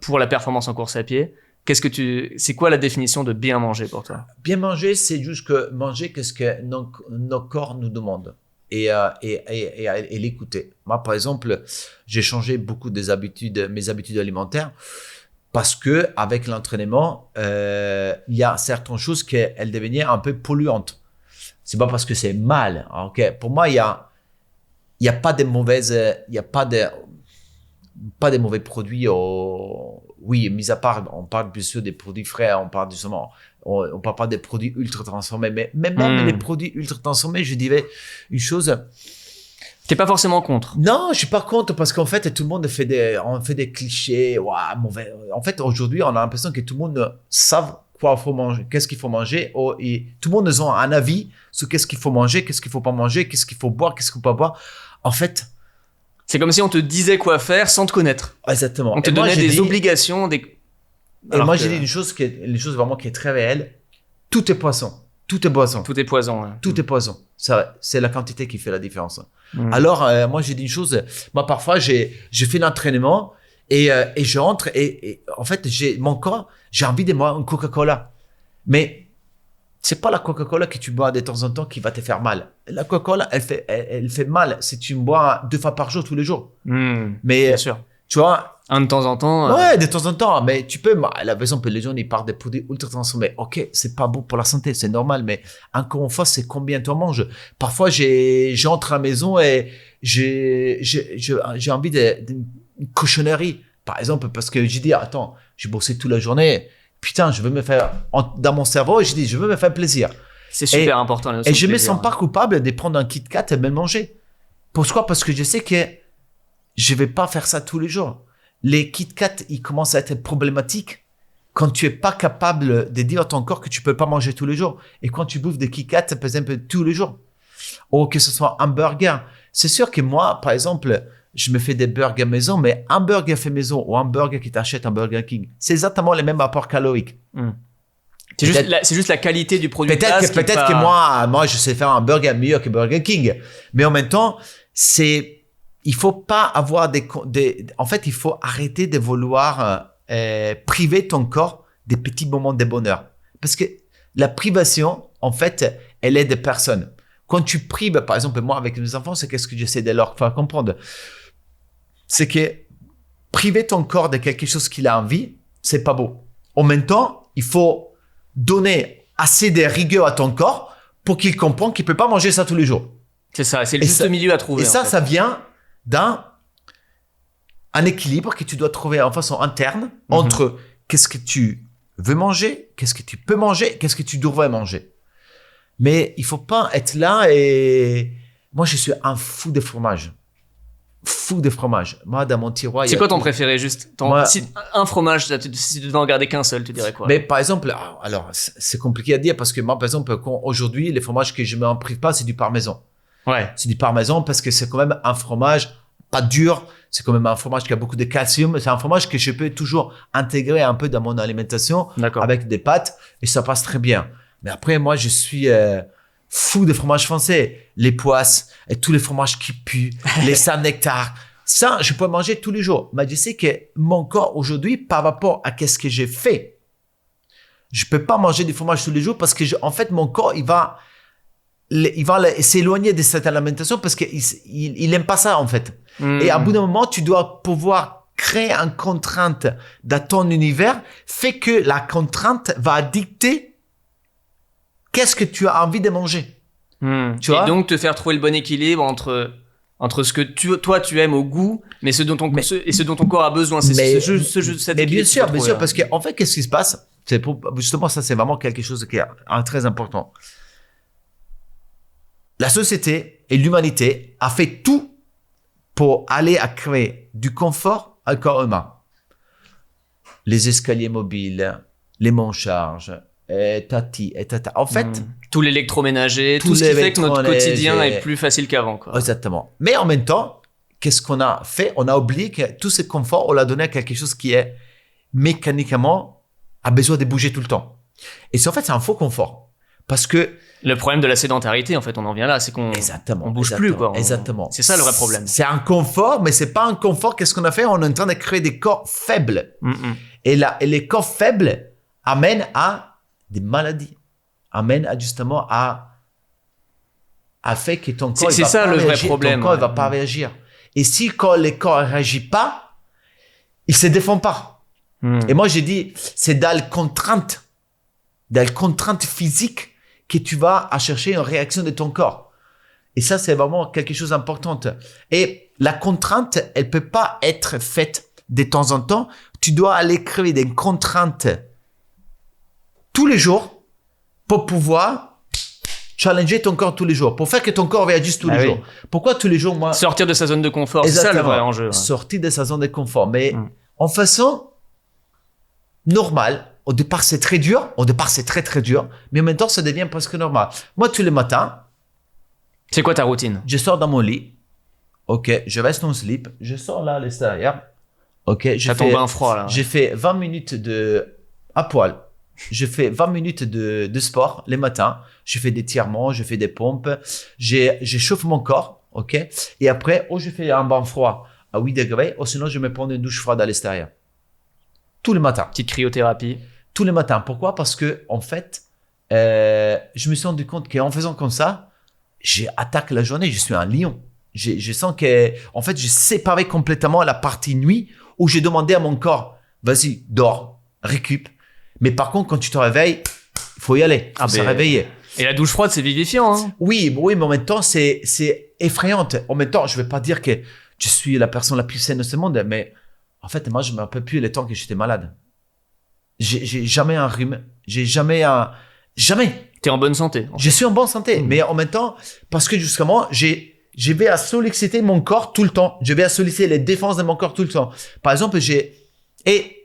pour la performance en course à pied. C'est quoi la définition de bien manger pour toi? Bien manger, c'est juste que manger qu'est-ce que nos corps nous demandent et l'écouter. Moi, par exemple, j'ai changé beaucoup mes habitudes alimentaires parce que avec l'entraînement, il y a certaines choses qu'elles devenaient un peu polluantes. C'est pas parce que c'est mal. Ok, pour moi, il y a pas de mauvaises, il y a pas de mauvais produits. Oui, mis à part, on parle bien sûr des produits frais, on parle justement, on parle pas des produits ultra transformés, mais même les produits ultra transformés, je dirais une chose. T'es pas forcément contre? Non, je suis pas contre parce qu'en fait, tout le monde fait des clichés, ouah, mauvais. En fait, aujourd'hui, on a l'impression que tout le monde savent quoi faut manger, qu'est-ce qu'il faut manger, et tout le monde a un avis sur qu'est-ce qu'il faut manger, qu'est-ce qu'il faut pas manger, qu'est-ce qu'il faut boire, qu'est-ce qu'il faut pas boire. En fait, c'est comme si on te disait quoi faire sans te connaître. Exactement. On te donnait des obligations, Et moi, j'ai dit une chose vraiment qui est très réelle. Tout est poisson. Tout est boisson. Tout est poison. Ouais. Tout est poison. Ça, c'est la quantité qui fait la différence. Alors, moi, j'ai dit une chose. Moi, parfois, j'ai fait l'entraînement et je rentre et en fait, mon corps, j'ai envie de boire une Coca-Cola. Mais c'est pas la Coca-Cola que tu bois de temps en temps qui va te faire mal. La Coca-Cola, elle fait mal si tu bois 2 fois par jour, tous les jours. Mais, bien sûr. Tu vois, un de temps en temps. Ouais, de temps en temps. Mais tu peux, la raison pour les gens, ils parlent des produits ultra transformés. Ok, c'est pas bon pour la santé, c'est normal. Mais encore une fois, c'est combien tu en manges. Parfois, j'entre à la maison et j'ai envie d'une cochonnerie. Par exemple, parce que j'ai dit, attends, j'ai bossé toute la journée. Putain, je veux me faire, dans mon cerveau, j'ai dit, je veux me faire plaisir. C'est super important. Et je me sens pas coupable de prendre un Kit Kat et de me manger. Pourquoi? Parce que je sais que je vais pas faire ça tous les jours. Les Kit Kat, ils commencent à être problématiques quand tu es pas capable de dire à ton corps que tu peux pas manger tous les jours. Et quand tu bouffes des Kit Kat, par exemple, tous les jours. Ou que ce soit un burger. C'est sûr que moi, par exemple, je me fais des burgers maison, mais un burger fait maison ou un burger qui t'achète un Burger King, c'est exactement les mêmes apports caloriques. C'est juste la qualité du produit. Peut-être que moi, je sais faire un burger meilleur que Burger King. Mais en même temps, il faut pas avoir en fait, il faut arrêter de vouloir priver ton corps des petits moments de bonheur. Parce que la privation, en fait, elle est des personnes. Quand tu prives, par exemple, moi, avec mes enfants, c'est qu'est-ce que j'essaie de leur faire comprendre? C'est que priver ton corps de quelque chose qu'il a envie, c'est pas beau. En même temps, il faut donner assez de rigueur à ton corps pour qu'il comprenne qu'il peut pas manger ça tous les jours. C'est ça, c'est le juste milieu à trouver. Et ça vient d'un équilibre que tu dois trouver en façon interne entre qu'est-ce que tu veux manger, qu'est-ce que tu peux manger, qu'est-ce que tu devrais manger. Mais il faut pas être là et moi je suis un fou de fromage. Fou de fromage. Moi dans mon tiroir. C'est quoi ton préféré juste un fromage, si tu devais en garder qu'un seul, tu dirais quoi? Mais par exemple, alors c'est compliqué à dire parce que moi par exemple aujourd'hui les fromages que je m'en prive pas c'est du parmesan. Ouais. C'est du parmesan parce que c'est quand même un fromage pas dur, c'est quand même un fromage qui a beaucoup de calcium, c'est un fromage que je peux toujours intégrer un peu dans mon alimentation avec des pâtes et ça passe très bien. Mais après moi je suis fou de fromage français, les poisses et tous les fromages qui puent, les Saint-Nectar, Ça, je peux manger tous les jours. Mais je sais que mon corps aujourd'hui, par rapport à ce que j'ai fait, je peux pas manger du fromage tous les jours parce que, en fait, mon corps, il va s'éloigner de cette alimentation parce qu'il aime pas ça, en fait. Et à bout d'un moment, tu dois pouvoir créer une contrainte dans ton univers, fait que la contrainte va dicter qu'est-ce que tu as envie de manger. Tu vois? Et donc te faire trouver le bon équilibre entre ce que toi tu aimes au goût, mais ce dont ton corps a besoin. C'est cet mais bien équilibre sûr, qu'il faut bien trouver, sûr, hein. parce que en fait, qu'est-ce qui se passe? Justement, ça, c'est vraiment quelque chose qui est très important. La société et l'humanité a fait tout pour aller à créer du confort à corps humain. Les escaliers mobiles, les monts-charges, et tati, et tata. En fait, tout l'électroménager, tout tout ce qui fait que notre l'électroménager. quotidien est plus facile qu'avant, quoi. Exactement. Mais en même temps, qu'est-ce qu'on a fait? On a oublié que tout ce confort, on l'a donné à quelque chose qui est mécaniquement a besoin de bouger tout le temps. Et en fait, c'est un faux confort. Parce que Le problème de la sédentarité, en fait, on en vient là, c'est qu'on on bouge plus, quoi. Exactement. C'est ça le vrai problème. C'est un confort, mais c'est pas un confort. Qu'est-ce qu'on a fait? On est en train de créer des corps faibles. Et les corps faibles amènent à des maladies, amènent justement à fait que ton corps c'est ça le vrai problème. Ton corps il va pas réagir. Et si le corps ne réagit pas, il se défend pas. Et moi j'ai dit, c'est dans la contrainte physique que tu vas à chercher une réaction de ton corps. Et ça, c'est vraiment quelque chose d'important. Et la contrainte, elle peut pas être faite de temps en temps. Tu dois aller créer des contraintes tous les jours pour pouvoir challenger ton corps tous les jours, pour faire que ton corps réagisse tous les jours. Pourquoi tous les jours, moi... Sortir de sa zone de confort, c'est ça le vrai enjeu. Ouais. Sortir de sa zone de confort. Mais en façon normale. Au départ, c'est très dur. Au départ, c'est très, très dur. Mais en même temps, ça devient presque normal. Moi, tous les matins... C'est quoi ta routine? Je sors dans mon lit. OK, je reste en slip. Je sors là à l'extérieur. OK, T'as ton bain froid, là. J'ai fait 20 minutes à poil. Je fais 20 minutes de sport les matins. Je fais des étirements, je fais des pompes. J'échauffe mon corps. OK? Et après, je fais un bain froid à 8 degrés, ou sinon, je me prends une douche froide à l'extérieur. Tous les matins. Petite cryothérapie. Tous les matins. Pourquoi? Parce que, en fait, je me suis rendu compte qu'en faisant comme ça, j'attaque la journée. Je suis un lion. Je sens que, en fait, j'ai séparé complètement la partie nuit où j'ai demandé à mon corps, vas-y, dors, récup. Mais par contre, quand tu te réveilles, il faut y aller. Il faut se réveiller. Et la douche froide, c'est vivifiant, hein? Oui, mais en même temps, c'est effrayant. En même temps, je vais pas dire que je suis la personne la plus saine de ce monde, mais en fait, moi, je me rappelle plus les temps que j'étais malade. J'ai jamais un rhume. J'ai jamais Jamais. T'es en bonne santé. Je suis en bonne santé. Mais en même temps, parce que justement, je vais à solliciter mon corps tout le temps. Je vais à solliciter les défenses de mon corps tout le temps. Par exemple, et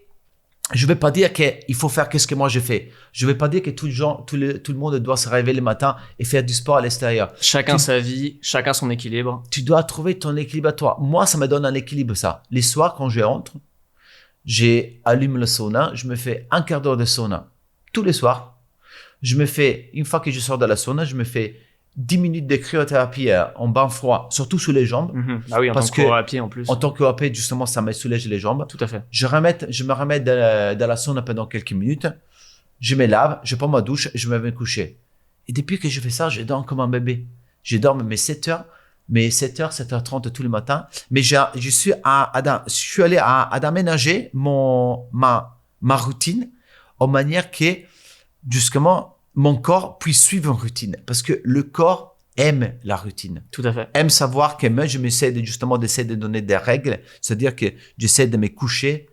je vais pas dire qu'il faut faire qu'est-ce que moi j'ai fait. Je vais pas dire que tout le monde doit se réveiller le matin et faire du sport à l'extérieur. Chacun sa vie, chacun son équilibre. Tu dois trouver ton équilibre à toi. Moi, ça me donne un équilibre, ça. Les soirs, quand je rentre, j'allume le sauna, je me fais un quart d'heure de sauna. Tous les soirs, une fois que je sors de la sauna, je me fais 10 minutes de cryothérapie en bain froid, surtout sous les jambes. Ah oui, en tant que coureur à pied en plus. En tant que coureur à pied, justement, ça me soulage les jambes. Tout à fait. Je me remets dans la sauna pendant quelques minutes. Je me lave, je prends ma douche, je me vais me coucher. Et depuis que je fais ça, je dors comme un bébé. Je dors mes 7 heures, 7h30 tous les matins. Mais je suis allé à aménager ma routine en manière que, justement, mon corps puisse suivre une routine. Parce que le corps aime la routine. Tout à fait. Aime savoir que moi, je m'essaie d'essayer de donner des règles. C'est-à-dire que j'essaie de me coucher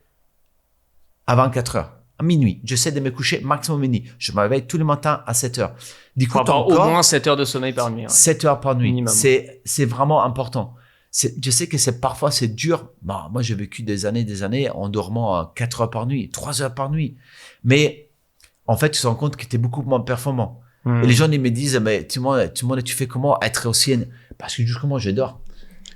avant 4 heures. À minuit. J'essaie de me coucher maximum minuit. Je me réveille tous les matins à 7 heures. Du coup, avoir au moins 7 heures de sommeil par nuit. Ouais. 7 heures par nuit. Minimum. C'est vraiment important. Je sais que parfois c'est dur. Bon, moi, j'ai vécu des années en dormant 4 heures par nuit, 3 heures par nuit. Mais en fait, tu te rends compte que tu es beaucoup moins performant. Et les gens, ils me disent, mais tu fais comment être aussi... Parce que justement, je dors.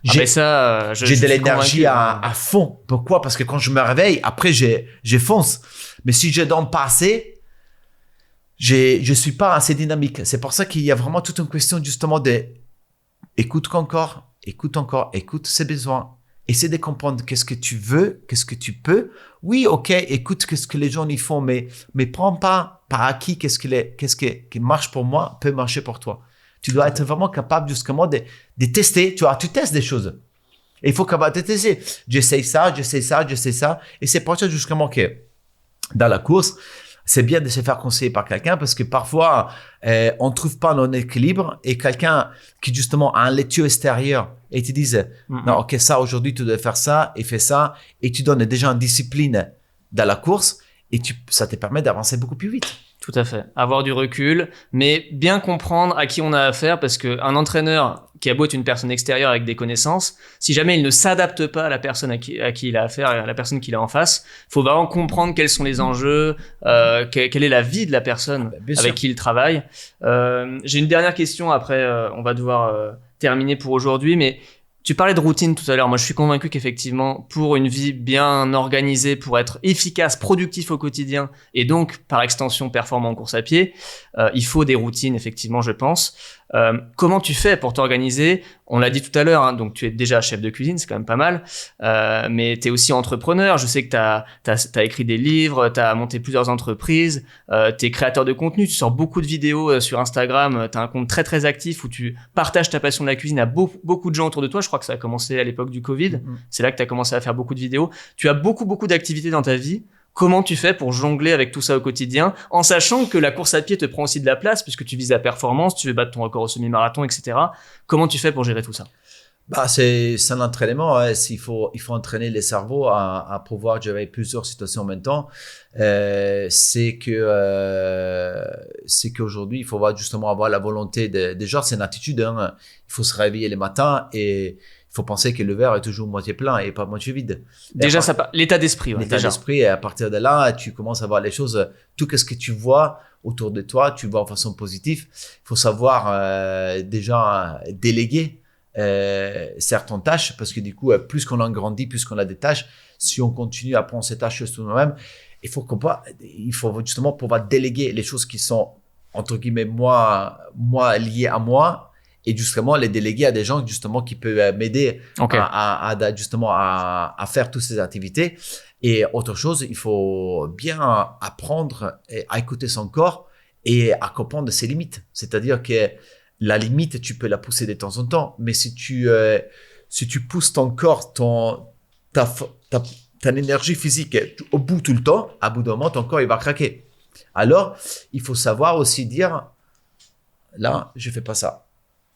J'ai de l'énergie à fond. Pourquoi? Parce que quand je me réveille, après, je fonce. Mais si je dors pas assez, je suis pas assez dynamique. C'est pour ça qu'il y a vraiment toute une question justement de écoute ton corps, écoute ses besoins. essaie de comprendre qu'est-ce que tu veux, qu'est-ce que tu peux. Oui, ok, écoute qu'est-ce que les gens y font, mais prends pas par acquis qu'est-ce qui marche pour moi peut marcher pour toi. Tu dois être vraiment capable justement de tester. Tu testes des choses. Et il faut capable de tester. J'essaie ça. Et c'est pour ça justement que dans la course, c'est bien de se faire conseiller par quelqu'un parce que parfois, on trouve pas notre équilibre et quelqu'un qui justement a un lecture extérieur et te dise non, ok, ça aujourd'hui tu dois faire ça et fais ça et tu donnes déjà une discipline dans la course et ça te permet d'avancer beaucoup plus vite. Tout à fait. Avoir du recul, mais bien comprendre à qui on a affaire parce qu'un entraîneur qui a beau être une personne extérieure avec des connaissances, si jamais il ne s'adapte pas à la personne à qui il a affaire, à la personne qu'il a en face, faut vraiment comprendre quels sont les enjeux, quelle est la vie de la personne avec qui il travaille. J'ai une dernière question, après on va devoir terminer pour aujourd'hui, mais tu parlais de routine tout à l'heure. Moi, je suis convaincu qu'effectivement, pour une vie bien organisée, pour être efficace, productif au quotidien et donc, par extension, performant en course à pied, il faut des routines, effectivement, je pense. Comment tu fais pour t'organiser? On l'a dit tout à l'heure, hein, donc tu es déjà chef de cuisine, c'est quand même pas mal, mais tu es aussi entrepreneur. Je sais que tu as écrit des livres, tu as monté plusieurs entreprises, tu es créateur de contenu, tu sors beaucoup de vidéos sur Instagram, tu as un compte très très actif où tu partages ta passion de la cuisine à beaucoup de gens autour de toi. Je crois que ça a commencé à l'époque du Covid, c'est là que tu as commencé à faire beaucoup de vidéos. Tu as beaucoup d'activités dans ta vie. Comment tu fais pour jongler avec tout ça au quotidien, en sachant que la course à pied te prend aussi de la place, puisque tu vises la performance, tu veux battre ton record au semi-marathon, etc. Comment tu fais pour gérer tout ça? C'est un entraînement. Hein. Il faut entraîner les cerveaux à pouvoir gérer plusieurs situations en même temps. C'est qu'aujourd'hui, il faut justement avoir la volonté déjà, c'est une attitude. Hein. Il faut se réveiller les matins et il faut penser que le verre est toujours moitié plein et pas moitié vide. Déjà, l'état d'esprit. Ouais, l'état d'esprit, et à partir de là, tu commences à voir les choses, tout ce que tu vois autour de toi, tu vois en façon positive. Il faut savoir déjà déléguer certaines tâches, parce que du coup, plus qu'on en grandit, plus qu'on a des tâches, si on continue à prendre ces tâches sur nous-mêmes, il faut justement pouvoir déléguer les choses qui sont, entre guillemets, moi liées à moi, et justement les déléguer à des gens justement qui peuvent m'aider à faire toutes ces activités. Et autre chose, il faut bien apprendre à écouter son corps et à comprendre ses limites. C'est-à-dire que la limite, tu peux la pousser de temps en temps, mais si tu pousses ton corps, ta énergie physique au bout tout le temps, à bout d'un moment, ton corps il va craquer. Alors, il faut savoir aussi dire, là, je fais pas ça.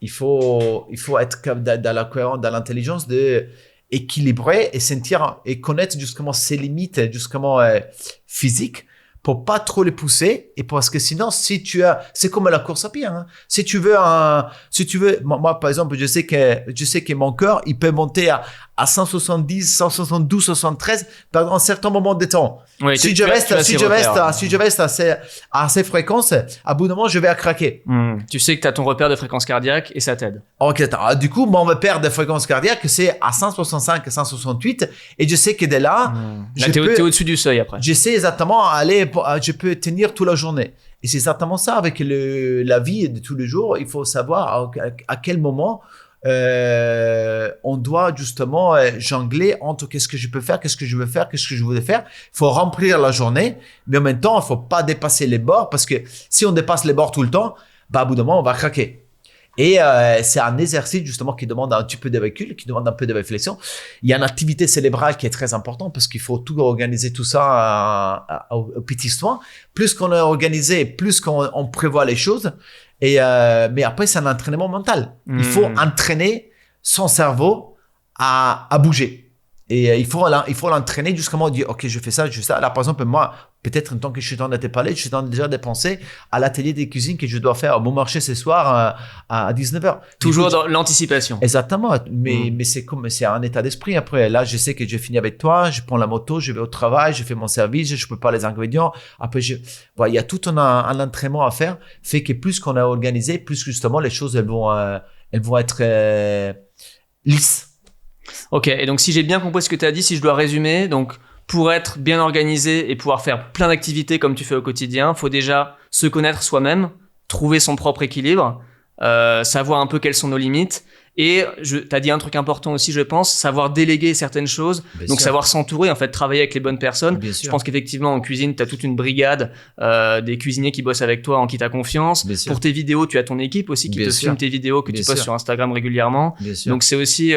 Il faut être dans la cohérence, dans l'intelligence de équilibrer et sentir et connaître justement ses limites, justement physiques, pour pas trop les pousser, et parce que sinon, c'est comme la course à pied, hein. Si tu veux, moi, par exemple, je sais que mon cœur, il peut monter à 170, 172, 173 pendant un certain moment de temps. Oui, si je reste à ces fréquences, à bout d'un moment, je vais craquer. Tu sais que tu as ton repère de fréquence cardiaque et ça t'aide. Ok, du coup, mon repère de fréquence cardiaque, c'est à 165, 168, et je sais que de là, t'es au-dessus du seuil après. Je sais exactement je peux tenir toute la journée. Et c'est exactement ça avec la vie de tous les jours. Il faut savoir à quel moment on doit justement jongler entre qu'est-ce que je peux faire, qu'est-ce que je veux faire, qu'est-ce que je voulais faire. Il faut remplir la journée, mais en même temps, il faut pas dépasser les bords, parce que si on dépasse les bords tout le temps, à bout d'un moment, on va craquer. Et c'est un exercice justement qui demande un petit peu de recul, qui demande un peu de réflexion. Il y a une activité cérébrale qui est très importante, parce qu'il faut tout organiser tout ça au petit soin. Plus qu'on est organisé, plus qu'on prévoit les choses. Mais après, c'est un entraînement mental. Il faut entraîner son cerveau à bouger. Et il faut l'entraîner justement, dire, ok, je fais ça, je fais ça. Là, par exemple, moi, peut-être en tant que je suis en train de te parler, je suis en train déjà de penser à l'atelier des cuisines que je dois faire au bon marché ce soir à 19h. Toujours dans l'anticipation. Exactement. Mais c'est un état d'esprit. Après, là, je sais que je finis avec toi, je prends la moto, je vais au travail, je fais mon service, je prépare les ingrédients. Après, il y a tout un entraînement à faire, fait que plus qu'on a organisé, plus justement les choses, elles vont être lisses. Ok, et donc si j'ai bien compris ce que tu as dit, si je dois résumer, donc pour être bien organisé et pouvoir faire plein d'activités comme tu fais au quotidien, faut déjà se connaître soi-même, trouver son propre équilibre, savoir un peu quelles sont nos limites Et t'as dit un truc important aussi, je pense, savoir déléguer certaines choses. Bien donc sûr. savoir s'entourer, en fait, travailler avec les bonnes personnes. Bien sûr. Je pense qu'effectivement en cuisine, t'as toute une brigade des cuisiniers qui bossent avec toi, en qui t'as confiance. Bien sûr. Pour tes vidéos, tu as ton équipe aussi qui Bien te sûr. filme tes vidéos que Bien tu postes sûr. sur Instagram régulièrement. Bien sûr. Donc c'est aussi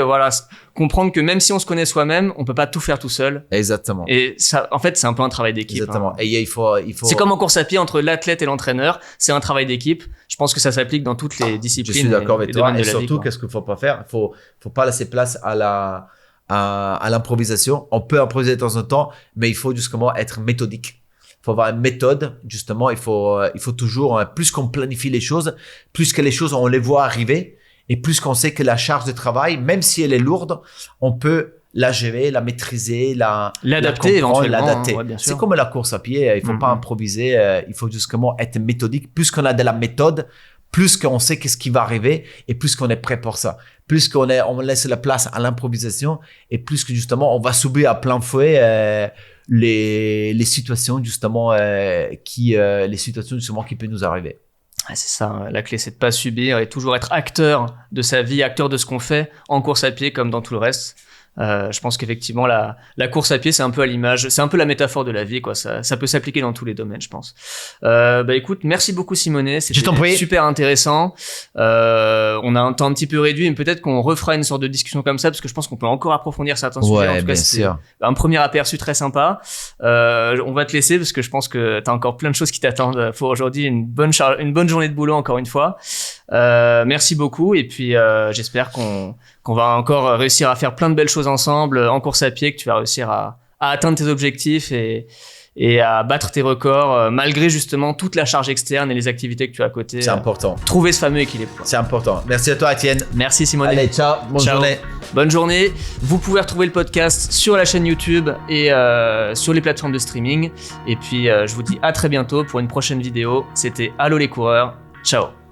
comprendre que même si on se connaît soi-même, on peut pas tout faire tout seul. Exactement. Et ça, en fait, c'est un peu un travail d'équipe. Exactement. Hein. Et il faut. C'est comme en course à pied entre l'athlète et l'entraîneur, c'est un travail d'équipe. Je pense que ça s'applique dans toutes les disciplines. Je suis d'accord avec et toi. domaines Et de la vie, surtout, quoi. qu'est-ce qu'il faut pas faire? Faut pas laisser place à l'improvisation. On peut improviser de temps en temps, mais il faut justement être méthodique. Il faut avoir une méthode, justement. Il faut toujours, plus qu'on planifie les choses, plus que les choses, on les voit arriver, et plus qu'on sait que la charge de travail, même si elle est lourde, on peut la gérer, la maîtriser, L'adapter éventuellement. l'adapter. Hein, ouais, bien sûr. C'est comme la course à pied. Il faut pas improviser. Il faut justement être méthodique. Plus qu'on a de la méthode, plus qu'on sait qu'est-ce qui va arriver et plus qu'on est prêt pour ça. Plus qu'on laisse la place à l'improvisation et plus que justement on va subir à plein fouet les situations justement qui peuvent nous arriver. Ouais, c'est ça, hein. La clé c'est de pas subir et toujours être acteur de sa vie, acteur de ce qu'on fait en course à pied comme dans tout le reste. Je pense qu'effectivement la course à pied c'est un peu à l'image, c'est un peu la métaphore de la vie quoi. Ça peut s'appliquer dans tous les domaines je pense. Écoute, merci beaucoup Simonet, c'était super intéressant. On a un temps un petit peu réduit, mais peut-être qu'on refera une sorte de discussion comme ça parce que je pense qu'on peut encore approfondir certains sujets. En tout cas, c'était un premier aperçu très sympa. On va te laisser parce que je pense que t'as encore plein de choses qui t'attendent pour aujourd'hui. Une bonne journée de boulot encore une fois. Merci beaucoup et puis j'espère qu'on va encore réussir à faire plein de belles choses ensemble en course à pied, que tu vas réussir à atteindre tes objectifs et à battre tes records malgré justement toute la charge externe et les activités que tu as à côté. C'est important. Trouver ce fameux équilibre. C'est important. Merci à toi Étienne. Merci Simonet. Allez, ciao. Bonne journée. Bonne journée. Vous pouvez retrouver le podcast sur la chaîne YouTube et sur les plateformes de streaming. Et puis je vous dis à très bientôt pour une prochaine vidéo. C'était Allô les coureurs. Ciao.